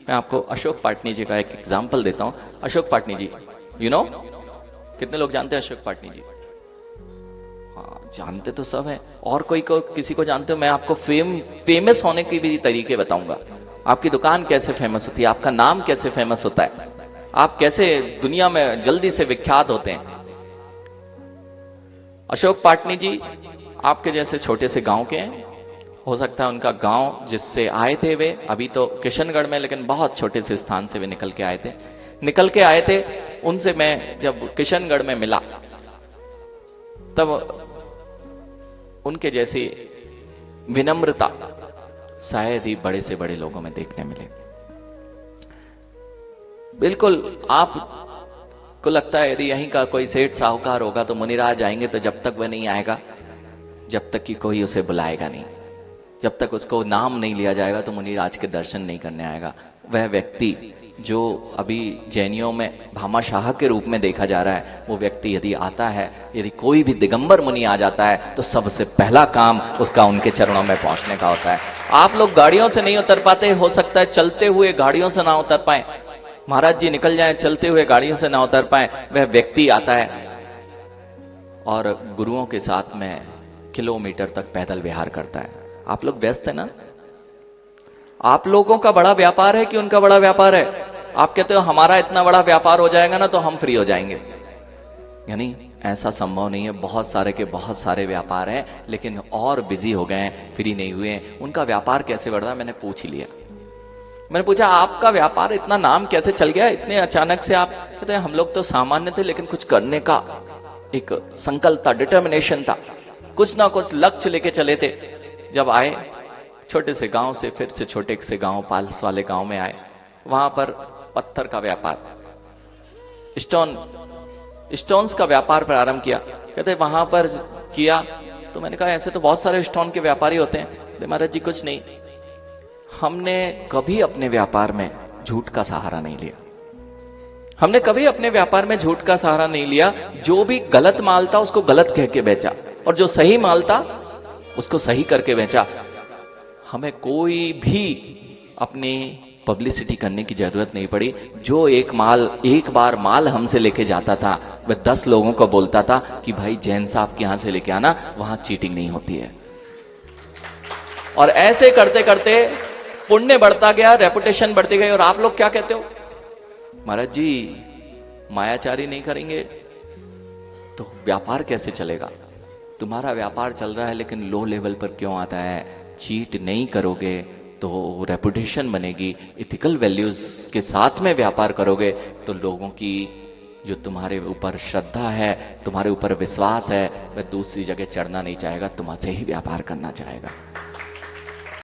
मैं आपको अशोक पाटनी जी का एक एग्जाम्पल देता हूं। अशोक पाटनी जी, यू नो, कितने लोग जानते हैं अशोक पाटनी जी? हाँ, जानते तो सब हैं। और कोई को किसी को जानते हो? मैं आपको फेमस होने के भी तरीके बताऊंगा। आपकी दुकान कैसे फेमस होती है, आपका नाम कैसे फेमस होता है, आप कैसे दुनिया में जल्दी से विख्यात होते हैं। अशोक पाटनी जी आपके जैसे छोटे से गांव के हैं। हो सकता है उनका गांव जिससे आए थे वे अभी तो किशनगढ़ में, लेकिन बहुत छोटे से स्थान से वे निकल के आए थे। उनसे मैं जब किशनगढ़ में मिला तब उनके जैसी विनम्रता शायद ही बड़े से बड़े लोगों में देखने मिले। बिल्कुल आपको लगता है यदि यहीं का कोई सेठ साहूकार होगा तो मुनिराज आएंगे, तो जब तक वह नहीं आएगा, जब तक कि कोई उसे बुलाएगा नहीं, जब तक उसको नाम नहीं लिया जाएगा तो मुनिराज के दर्शन नहीं करने आएगा। वह व्यक्ति जो अभी जैनियों में भामाशाह के रूप में देखा जा रहा है, वो व्यक्ति यदि आता है, यदि कोई भी दिगंबर मुनि आ जाता है तो सबसे पहला काम उसका उनके चरणों में पहुंचने का होता है। आप लोग गाड़ियों से नहीं उतर पाते, हो सकता है चलते हुए गाड़ियों से ना उतर पाए, महाराज जी निकल जाए चलते हुए गाड़ियों से ना उतर पाए, वह व्यक्ति आता है और गुरुओं के साथ में किलोमीटर तक पैदल विहार करता है। आप लोग व्यस्त है ना? आप लोगों का बड़ा व्यापार है कि उनका बड़ा व्यापार है? आप कहते हो हमारा इतना बड़ा व्यापार हो जाएगा ना तो हम फ्री हो जाएंगे, यानी ऐसा संभव नहीं है। बहुत सारे के बहुत सारे व्यापार हैं, लेकिन और बिजी हो गए हैं, फ्री नहीं हुए हैं। उनका व्यापार कैसे बढ़ रहा है मैंने पूछ ही लिया। मैंने पूछा आपका व्यापार इतना नाम कैसे चल गया इतने अचानक से? आप कहते हैं हम लोग तो सामान्य थे, लेकिन कुछ करने का एक संकल्प था, डिटर्मिनेशन था, कुछ ना कुछ लक्ष्य लेके चले थे। जब आए छोटे से गांव से फिर से छोटे से गांव, पास वाले गांव में आए, वहां पर पत्थर का व्यापार, स्टोन्स का व्यापार प्रारंभ किया। कहते वहां पर किया तो मैंने कहा ऐसे तो बहुत सारे स्टोन के व्यापारी होते हैं। महाराज जी कुछ नहीं, हमने कभी अपने व्यापार में झूठ का सहारा नहीं लिया, हमने कभी अपने व्यापार में झूठ का सहारा नहीं लिया। जो भी गलत माल था उसको गलत कह के बेचा, और जो सही माल था उसको सही करके बेचा। हमें कोई भी अपनी पब्लिसिटी करने की जरूरत नहीं पड़ी। जो एक बार माल हमसे लेके जाता था, वह 10 लोगों को बोलता था कि भाई जैन साहब के यहां से लेके आना, वहां चीटिंग नहीं होती है। और ऐसे करते करते पुण्य बढ़ता गया, रेपुटेशन बढ़ती गई। और आप लोग क्या कहते हो? महाराज जी मायाचारी नहीं करेंगे तो व्यापार कैसे चलेगा? तुम्हारा व्यापार चल रहा है लेकिन लो लेवल पर क्यों आता है? चीट नहीं करोगे तो रेपुटेशन बनेगी, इथिकल वैल्यूज के साथ में व्यापार करोगे तो लोगों की जो तुम्हारे ऊपर श्रद्धा है, तुम्हारे ऊपर विश्वास है, वह दूसरी जगह चढ़ना नहीं चाहेगा, तुमसे ही व्यापार करना चाहेगा।